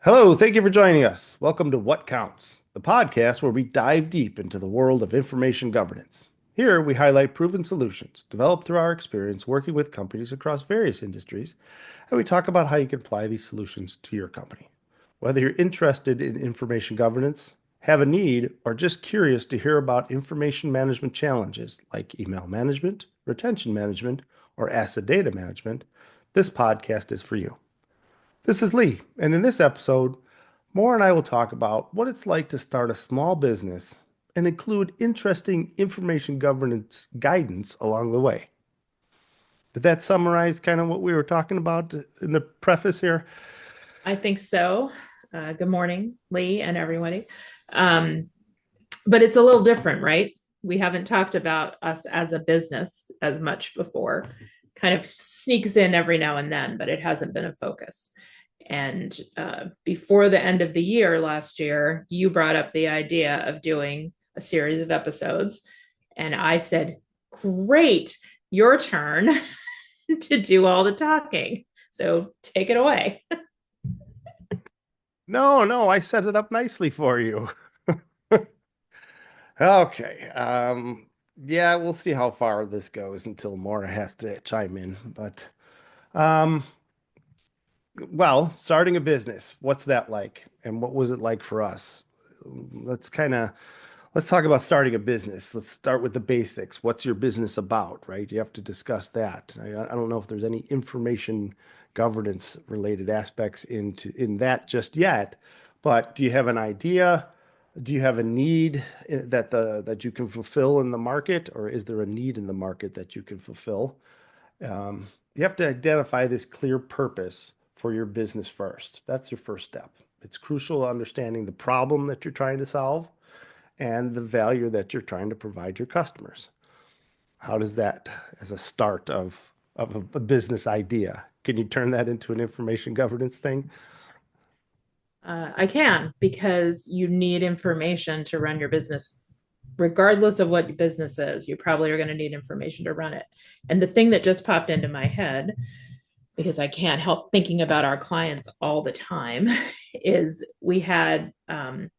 Hello, thank you for joining us. Welcome to What Counts, the podcast where we dive deep into the world of information governance. Here, we highlight proven solutions developed through our experience working with companies across various industries, and we talk about how you can apply these solutions to your company. Whether you're interested in information governance, have a need, or just curious to hear about information management challenges like email management, retention management, or asset data management, this podcast is for you. This is Lee, and in this episode, Moore and I will talk about what it's like to start a small business and include interesting information governance guidance along the way. Did that summarize kind of what we were talking about in the preface here? I think so. Good morning, Lee and everybody. Um, but it's a little different, right? We haven't talked about us as a business as much before. Kind of sneaks in every now and then, but it hasn't been a focus. And before the end of the year last year, you brought up the idea of doing a series of episodes. And I said, great, your turn to do all the talking. So take it away. No, I set it up nicely for you. Okay. Yeah, we'll see how far this goes until Moore has to chime in. But um, well, starting a business, what's that like? And what was it like for us? Let's kind of let's talk about starting a business. Let's start with the basics. What's your business about, right? You have to discuss that. I don't know if there's any information governance related aspects in that just yet, but do you have an idea? Do you have a need that you can fulfill in the market, or is there a need in the market that you can fulfill? You have to identify this clear purpose for your business first. That's your first step. It's crucial understanding the problem that you're trying to solve and the value that you're trying to provide your customers. How does that, as a start of a business idea, can you turn that into an information governance thing? I can because you need information to run your business. Regardless of what your business is, you probably are going to need information to run it. And the thing that just popped into my head, because I can't help thinking about our clients all the time, is we had an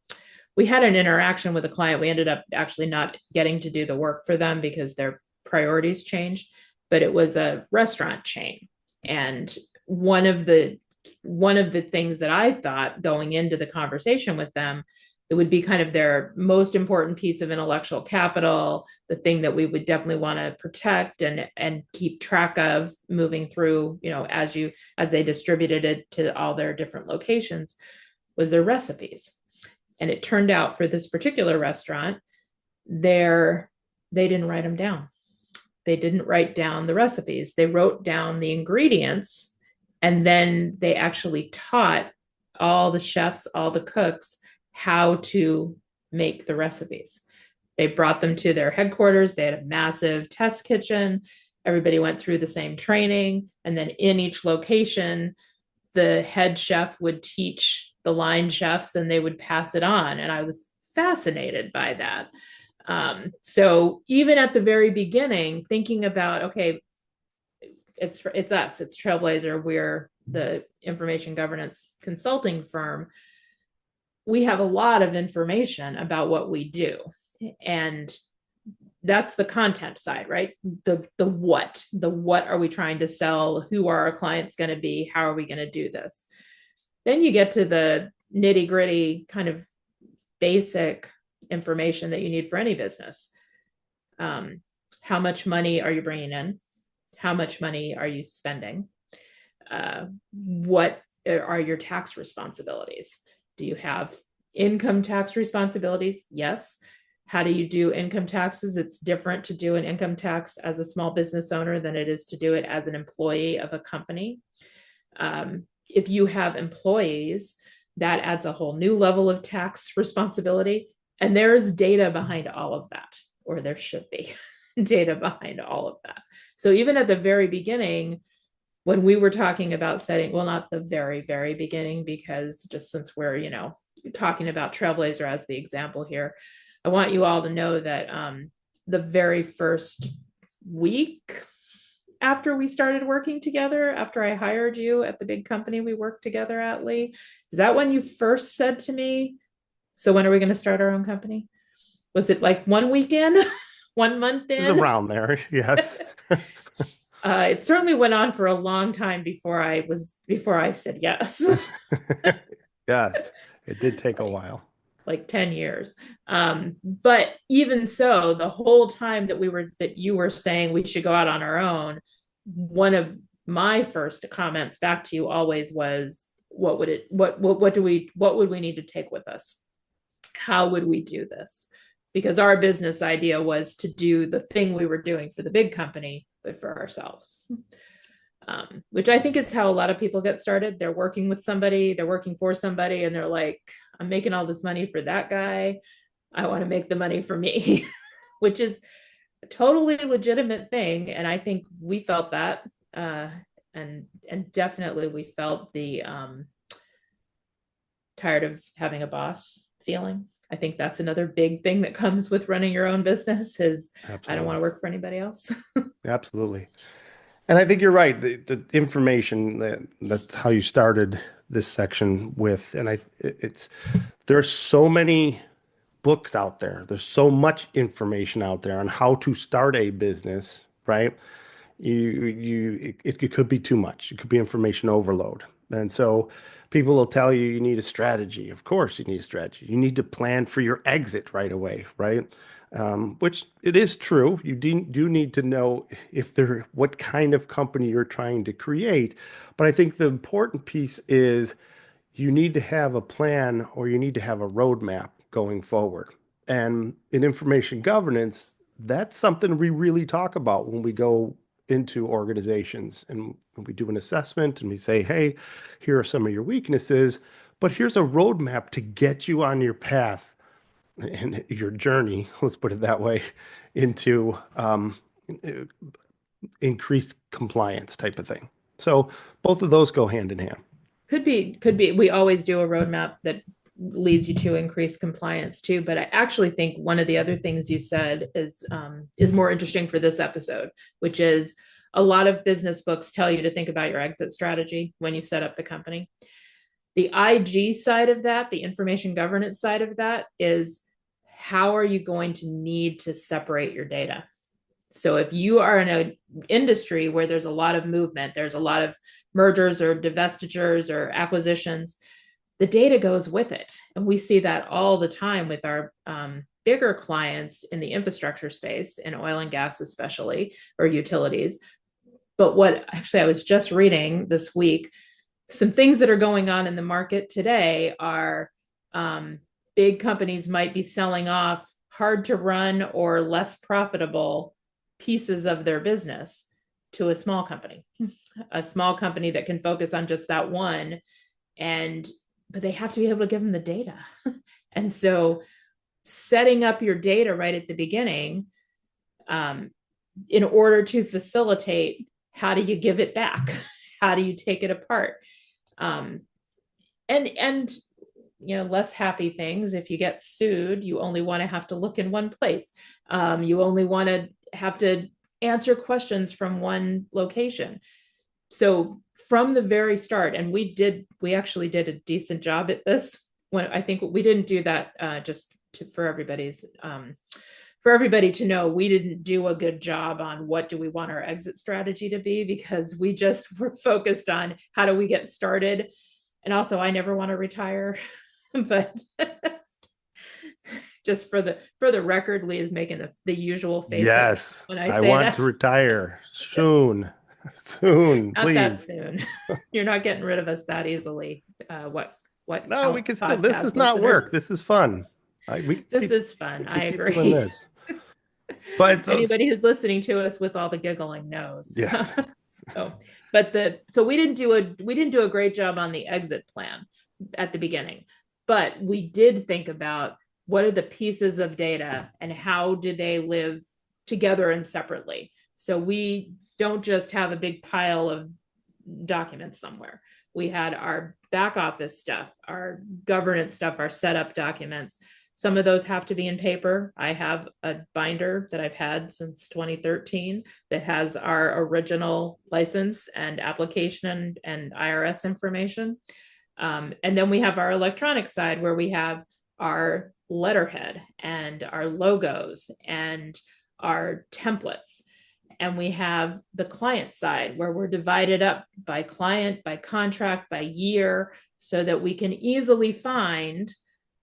interaction with a client. We ended up actually not getting to do the work for them because their priorities changed, but it was a restaurant chain. And one of the things that I thought going into the conversation with them, it would be kind of their most important piece of intellectual capital, the thing that we would definitely want to protect and keep track of moving through, as they distributed it to all their different locations, was their recipes. And it turned out for this particular restaurant, they didn't write them down. They didn't write down the recipes. They wrote down the ingredients, and then they actually taught all the chefs, all the cooks, how to make the recipes. They brought them to their headquarters. They had a massive test kitchen. Everybody went through the same training. And then in each location, the head chef would teach the line chefs and they would pass it on. And I was fascinated by that. So even at the very beginning, thinking about, okay, it's us, it's TrailBlazer, we're the information governance consulting firm. We have a lot of information about what we do. And that's the content side, right? The what are we trying to sell? Who are our clients going to be? How are we going to do this? Then you get to the nitty gritty kind of basic information that you need for any business. How much money are you bringing in? How much money are you spending? What are your tax responsibilities? Do you have income tax responsibilities? Yes. How do you do income taxes? It's different to do an income tax as a small business owner than it is to do it as an employee of a company. If you have employees, that adds a whole new level of tax responsibility. And there's data behind all of that, or there should be data behind all of that. So even at the very beginning, when we were talking about setting, well, not the very, very beginning, because just since we're, talking about TrailBlazer as the example here, I want you all to know that the very first week after we started working together, after I hired you at the big company we worked together at, Lee? Is that when you first said to me, so when are we going to start our own company? Was it like one weekend, 1 month It's in? around there. Yes. It certainly went on for a long time before I said yes. Yes. It did take a like while. like 10 years. But even so, the whole time that you were saying we should go out on our own, one of my first comments back to you always was, what would we need to take with us? How would we do this? Because our business idea was to do the thing we were doing for the big company, but for ourselves. Which I think is how a lot of people get started. They're working with somebody, they're working for somebody, and they're like, I'm making all this money for that guy. I want to make the money for me, which is a totally legitimate thing. And I think we felt that. And definitely we felt the tired of having a boss feeling. I think that's another big thing that comes with running your own business is I don't want Absolutely. to work for anybody else. Absolutely. And I think you're right. The information that's how you started this section with, and it's there's so many books out there. There's so much information out there on how to start a business, right? It could be too much. It could be information overload. And so people will tell you you need a strategy. Of course, you need a strategy. You need to plan for your exit right away, right? Which it is true. You do need to know if there what kind of company you're trying to create. But I think the important piece is you need to have a plan or you need to have a roadmap going forward. And in information governance, that's something we really talk about when we go into organizations and we do an assessment and we say, hey, here are some of your weaknesses, but here's a roadmap to get you on your path and your journey, let's put it that way, into increased compliance type of thing. So both of those go hand in hand. Could be. We always do a roadmap that leads you to increased compliance too. But I actually think one of the other things you said is more interesting for this episode, which is a lot of business books tell you to think about your exit strategy when you set up the company. The IG side of that, the information governance side of that, is how are you going to need to separate your data? So if you are in an industry where there's a lot of movement, there's a lot of mergers or divestitures or acquisitions, the data goes with it. And we see that all the time with our bigger clients in the infrastructure space, in oil and gas especially, or utilities. But what actually I was just reading this week, some things that are going on in the market today are big companies might be selling off hard to run or less profitable pieces of their business to a small company that can focus on just that one. But they have to be able to give them the data. And so setting up your data right at the beginning in order to facilitate how do you give it back? How do you take it apart? And less happy things. If you get sued, you only want to have to look in one place. You only want to have to answer questions from one location. So from the very start, and we actually did a decent job at this. When I think we didn't do that for everybody to know, we didn't do a good job on what do we want our exit strategy to be, because we just were focused on how do we get started. And also, I never want to retire, but just for the record, Lee is making the usual face Yes, when I I say want that. to retire soon. Soon, Not that please. soon. You're not getting rid of us that easily. What No, we counts can still. This is podcast not work. listeners? This is fun. We can This keep is fun. we can I keep doing agree. this. But Anybody who's listening to us with all the giggling knows. yes, So, so we didn't do a great job on the exit plan at the beginning, but we did think about what are the pieces of data and how do they live together and separately. So we don't just have a big pile of documents somewhere. We had our back office stuff, our governance stuff, our setup documents. Some of those have to be in paper. I have a binder that I've had since 2013 that has our original license and application and IRS information. And then we have our electronic side where we have our letterhead and our logos and our templates. And we have the client side where we're divided up by client, by contract, by year, so that we can easily find,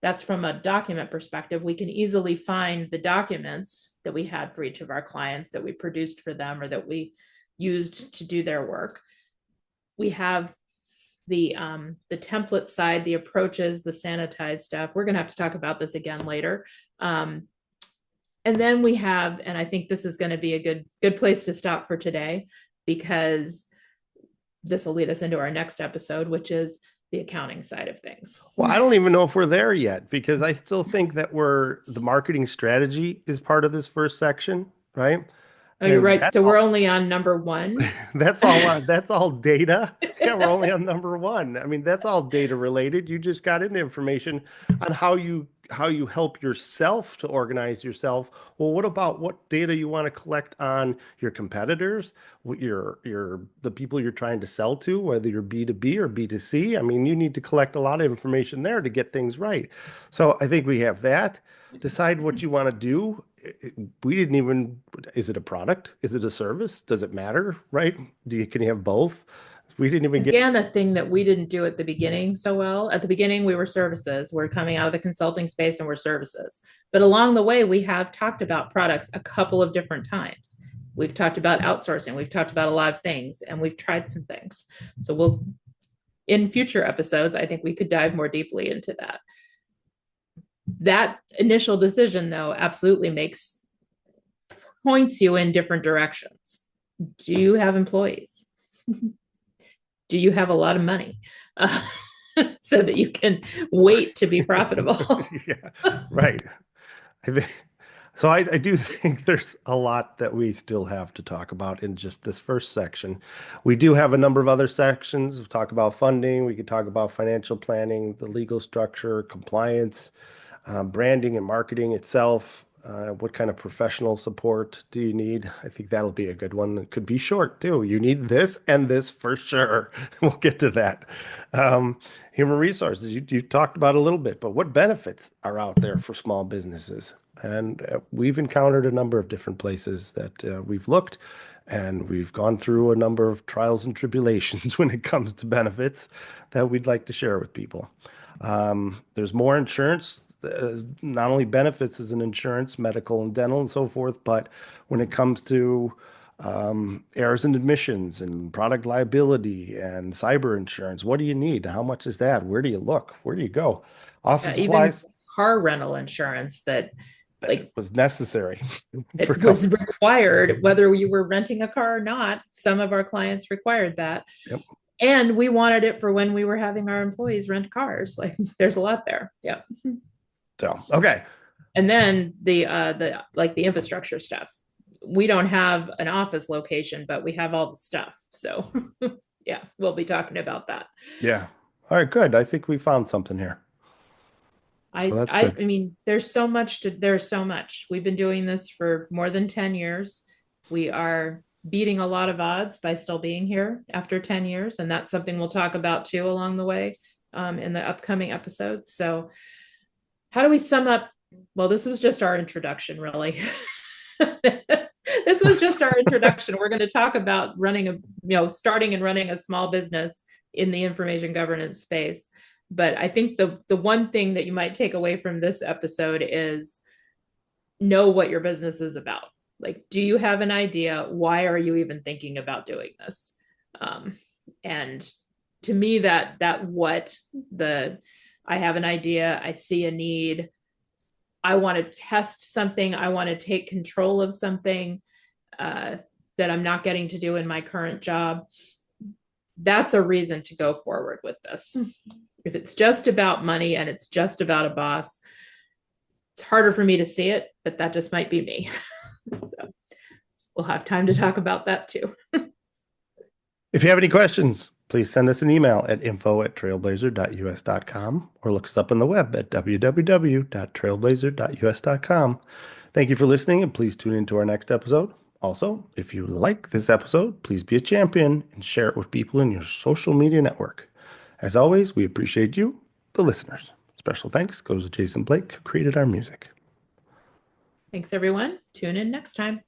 that's from a document perspective, we can easily find the documents that we had for each of our clients that we produced for them or that we used to do their work. We have the template side, the approaches, the sanitized stuff. We're going to have to talk about this again later. And then we have, and I think this is going to be a good place to stop for today, because this will lead us into our next episode, which is the accounting side of things. Well, I don't even know if we're there yet because I still think that the marketing strategy is part of this first section, right? Oh, you're And right. So we're only on number one. that's all data. Yeah, we're only on number one. I mean, that's all data related. You just got into information on how you help yourself to organize yourself. Well, what about what data you want to collect on your competitors, what the people you're trying to sell to, whether you're B2B or B2C? I mean, you need to collect a lot of information there to get things right. So I think we have that. Decide what you want to do. We didn't even, is it a product? Is it a service? Does it matter, right? Can you have both? We didn't even get, Again, a thing that we didn't do at the beginning so well. At the beginning, we were services. We're coming out of the consulting space and we're services. But along the way, we have talked about products a couple of different times. We've talked about outsourcing. We've talked about a lot of things and we've tried some things. So in future episodes, I think we could dive more deeply into that. That initial decision, though, absolutely points you in different directions. Do you have employees? Do you have a lot of money so that you can wait to be profitable? yeah, right. I think, so I do think there's a lot that we still have to talk about in just this first section. We do have a number of other sections. We'll talk about funding. We could talk about financial planning, the legal structure, compliance, branding and marketing itself. What kind of professional support do you need? I think that'll be a good one. It could be short too. You need this and this for sure. We'll get to that. Human resources, you talked about a little bit, but what benefits are out there for small businesses? And we've encountered a number of different places that we've looked, and we've gone through a number of trials and tribulations when it comes to benefits that we'd like to share with people. There's more insurance, not only benefits as an insurance, medical and dental and so forth, but when it comes to errors and admissions and product liability and cyber insurance, what do you need? How much is that? Where do you look? Where do you go? Office Even supplies, car rental insurance that that was necessary for it was required, whether you were renting a car or not. Some of our clients required that. Yep. And we wanted it for when we were having our employees rent cars. Like there's a lot there. Yeah. So, okay. And then the infrastructure stuff. We don't have an office location, but we have all the stuff. So yeah, we'll be talking about that. Yeah. All right, good. I think we found something here. So that's I good. mean, there's so much. We've been doing this for more than 10 years. We are beating a lot of odds by still being here after 10 years. And that's something we'll talk about too along the way in the upcoming episodes. So how do we sum up? Well, this was just our introduction, really. This was just our introduction. We're going to talk about starting and running a small business in the information governance space. But I think the one thing that you might take away from this episode is know what your business is about. Like, do you have an idea? Why are you even thinking about doing this? And to me, I have an idea, I see a need, I want to test something, I want to take control of something that I'm not getting to do in my current job. That's a reason to go forward with this. If it's just about money and it's just about a boss, it's harder for me to see it, but that just might be me. So we'll have time to talk about that too. If you have any questions, Please send us an email at info@trailblazer.us.com or look us up on the web at www.trailblazer.us.com. Thank you for listening, and please tune into our next episode. Also, if you like this episode, please be a champion and share it with people in your social media network. As always, we appreciate you, the listeners. Special thanks goes to Jason Blake, who created our music. Thanks, everyone. Tune in next time.